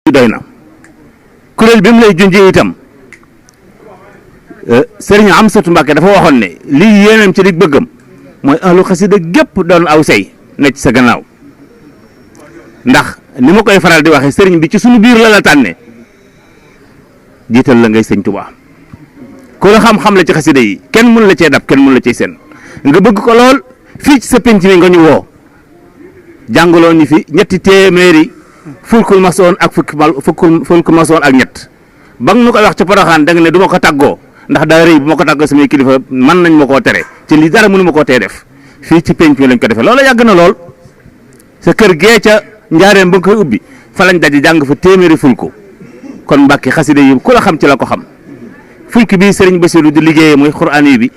doy na kuréel bi mu lay junjee itam sëriñ Amsatu Mbàkke dafa waxoon ne lii yéenam ci dig bëggam mooy ahlu xasida gépp doon aw say ne ci sa gannaaw ndax ni ma koy faral di waxee sëriñ bi ci sunu biir la la tànne jiital la ngay sëñ Tuubaa ku la xam-xam la ci xasida yi kenn mënu la cee dab kenn mënu la cee seen nga bëgg ko lool fii ci sa penc mi nga ñu woo jàngaloo ñu fi ñetti téeméeri fulkul masoon ak fulkul masoon ak ñett ba nga nu koy wax ca Poroxaan da nga ne du ma ko tàggoo ndax daa rëy bu ma ko tàggoo samay kilifa mën nañ ma koo tere ci lii dara mënu ma koo tee def fii ci penc mi lañ ko defee loolu yàgg na lool sa kër gee ca njaareem ba nga koy ubbi fa lañ daje jàng fa téeméeri fulku kon Mbàkke xasida yi ku la xam ci la ko xam fulki bii sëriñ Basiru di liggéeyee muy xuraan yi bi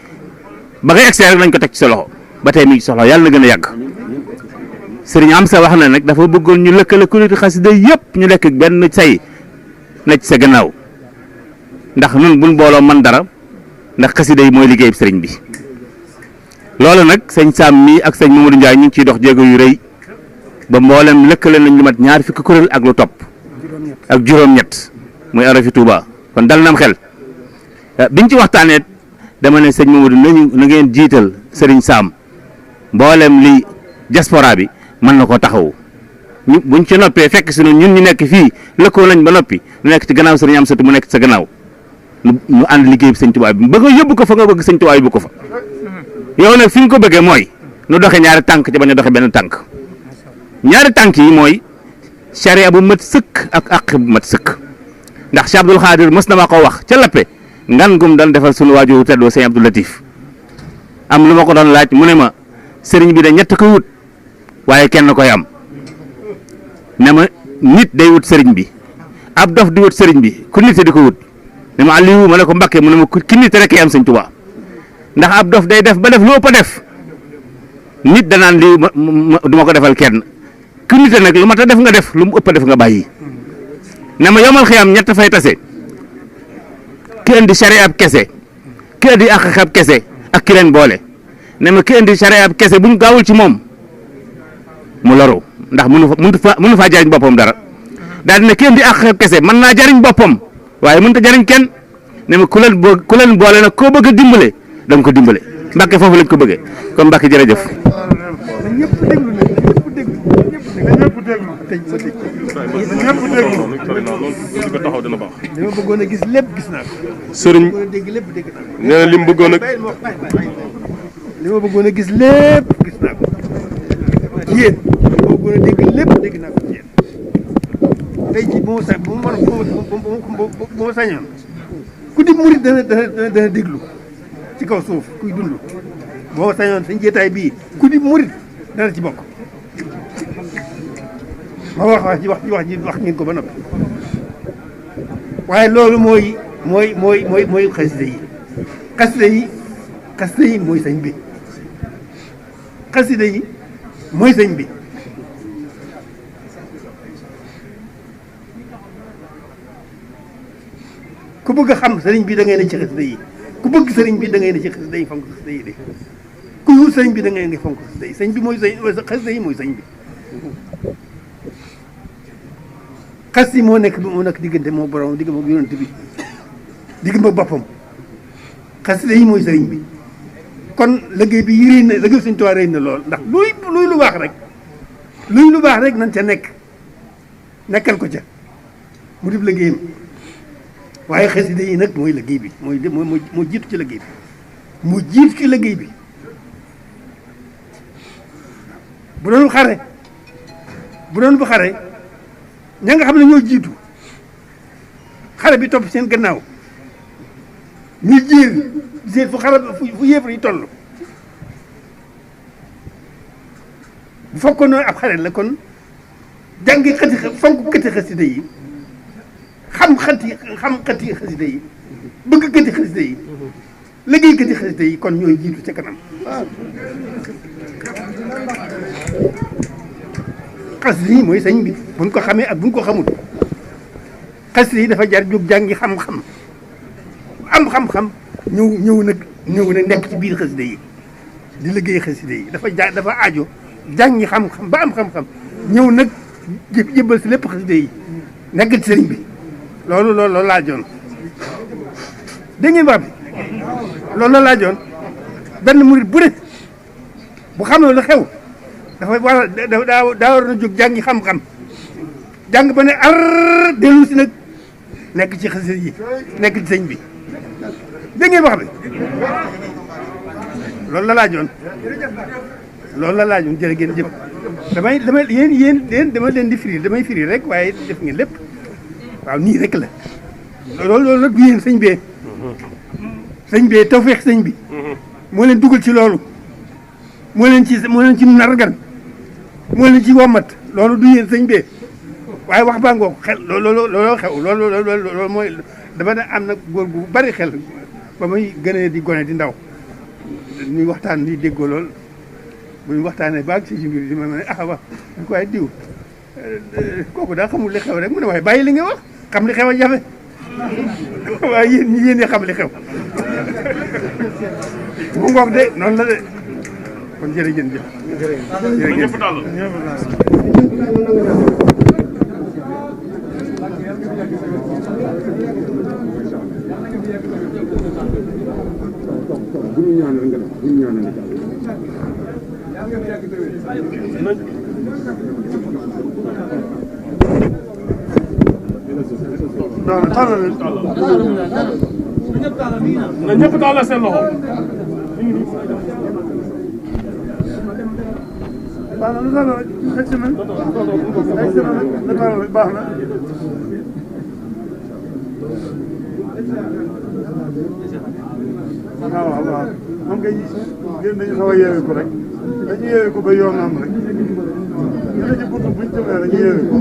ba nga egsee rek lañ ko teg ci sa loxo ba tey mi ngi soxla yàlla na gën a yàgg sëriñ Amsa wax na nag dafa bëggoon ñu lëkkale kuréelu xasida yëpp ñu lekk benn say na ci sa gannaaw ndax nun buñ booloo man dara ndax xasida yi mooy liggéey sëriñ bi loolu nag sëñ Sam mii ak sëñ Mamadou Ndiaye ñu ngi ciy dox jéego yu rëy ba mboolem lëkkale nañ lu mat ñaar fukki kuréel ak lu topp ak juróom-ñett muy arafi Touba kon dal nam xel biñ ci waxtaanee dama ne sëñ Mamadou na ngeen jiital sëriñ Sam mboolem li diaspora bi mën na koo taxawu ñu buñ ci noppee fekk si ñun ñu nekk fii lëkkoo nañ ba noppi ñu nekk ci gannaaw sëriñ Amsatu mu nekk ci sa gannaaw ñu ànd liggéey bi sëñ Tuubaa bi ba nga yóbbu ko fa nga bëgg sëñ Tuubaa yóbbu ko fa yow nag fi nga ko bëggee mooy nu doxe ñaari tànk ci bañ a doxe benn tànk ñaari tànk yi mooy charia bu mat sëkk ak àq bu mat sëkk ndax Cheikh Abdoul Khadir mës na ma ko wax ca lappe ngan gum doon defal sunu waajur teddoo sëñ Abdou Latif am lu ma ko doon laaj mu ne ma sëriñ bi da ñett ko wut waaye kenn koy am ne ma nit day wut sëriñ bi ab dof di wut sëriñ bi ku nit di ko wut ne ma Aliou ma ne ko Mbàkke mu ne ma ki nit rek am sëñ Tuubaa ndax ab dof day def ba def lu ëpp a def nit danaan lii du ma ko defal kenn ku nit nag lu mat a def nga def lu mu ëpp a def nga bàyyi ne ma yomal xiyam ñett fay tase ki indi charia ab kese ki indi àq kese ak ki leen boole ne ma ki indi charia ab kese buñ gaawul ci moom mu loru ndax mënu faa jariñ boppam dara daal dina ki indi àq kese mën naa jariñ boppam waaye mënut a jariñ kenn ne ma ku leen boole nag koo bëgg a dimbale da nga ko dimbale Mbàkke foofu lañ ko bëggee kon Mbàkke jërëjëf. li ma bëggoon a gis lépp gis naa ko. sëriñ nee na li mu bëggoon a. li ma bëggoon a gis lépp gis naa ko ci yéen. li ma bëggoon a dégg lépp dégg naa ko ci yéen. tey jii bu ma sañoon ku di murit dana déglu ci kaw suuf kuy dund boo ma sañoon sañ jeetaay bii ku di murit dana ci bokk. ma wax ngeen ko ba noppi waaye loolu mooy xasida yi xasida yi mooy sëñ bi xasida yi mooy sëñ bi ku bëgg a xam sëriñ bi da ngay ne ci xasida yi ku bëgg sëriñ bi da ngay ne ci xasida yi fonk xasida yi de ku wut sëriñ bi da ngay ne fonk xasida yi sëñ bi mooy xasida yi mooy sëñ bi xas yi moo nekk diggante moo borom digg moom yonent bi digg ma boppam xasida yi mooy sëriñ bi kon liggéey bi yi réy na liggéey Sëriñ Tuubaa réy na lool ndax luy lu baax rek nan ca nekkal ko ca mu def liggéeyam waaye xasida yi nag mooy liggéey bi moo jiitu ci liggéey bi moo jiitu ci liggéey bi bu doon bu xare ña nga xam ne ñoo jiitu xare bi topp seen gannaaw ñuy jéer fu yéefar yi toll bu fekkoon noonu ab xare la kon jàngi fonk xati xasida yi xam xati xasida yi bëgg xati xasida yi liggéey xati xasida yi kon ñooy jiitu ca kanam xasida yi mooy sëñ bi buñ ko xamee ak buñ ko xamul xasida yi dafa jar jóg jàngi xam-xam am xam-xam ñëw nag nekk ci biir xasida yi di liggéey xasida yi dafa aajo jàngi xam-xam ba am xam-xam ñëw nag jébbal si lépp xasida yi nekk ci sëriñ bi loolu laajoon dégg ngeen wax bi loolu la laajoon benn murit bu ne bu xamee lu xew dafa war a daa war na jóg jàngi xam-xam jàng ba ne ar dellu si nag nekk ci xasida yi nekk ci sëñ bi dégg ngeen wax bi loolu la laajoon jërë ngeen jëf damay yéen dama leen di firi damay firi rek waaye def ngeen lépp waaw nii rek la loolu nag du yéen sëñ bee tawfeex sëñ bi moo leen dugal ci loolu moo leen ci nargan moo leen ci wommat loolu du yéen sëñ bee waaye wax baa ngoog xel looloo xew loolu mooy dama ne am na góor gu bari xel ba muy gënee di gone di ndaw ñuy waxtaan di déggoo lool bu ñu waxtaanee baag si mbir di ma ne wax ko waaye diw kooku daa xamul li xew rek mu ne waaye bàyyi li nga wax xam li xew a jafe waaye yéen ñi xam li xew mu ngoog de noonu la de kon jërëjëf jërëjëf na ñëpp tàllal seen loxo. baax na baax na waaw moom kay gën dañu xaw a yeewee ko rek dañu yeewee ko ba yoon am rek ñu ne ci buntu buñ jëmee dañu yeewee ko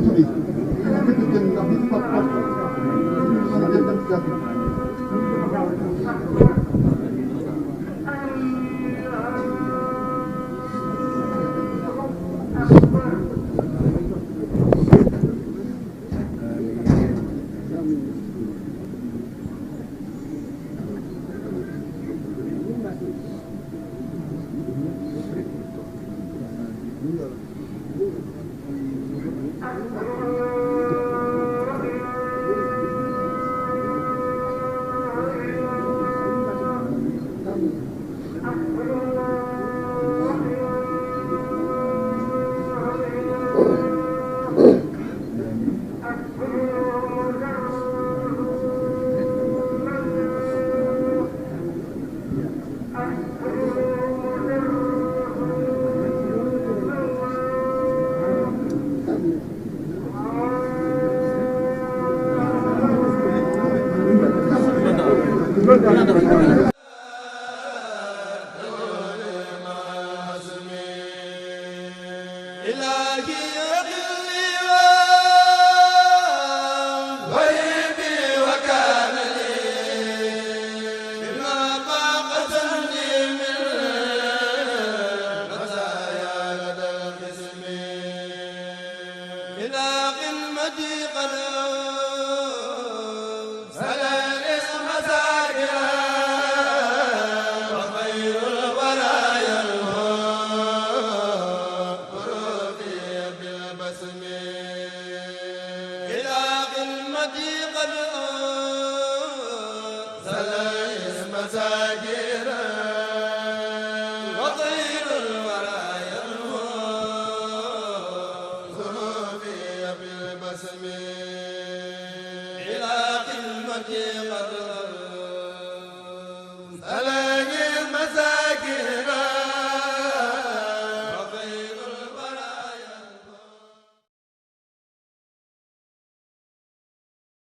إلى قمة قدر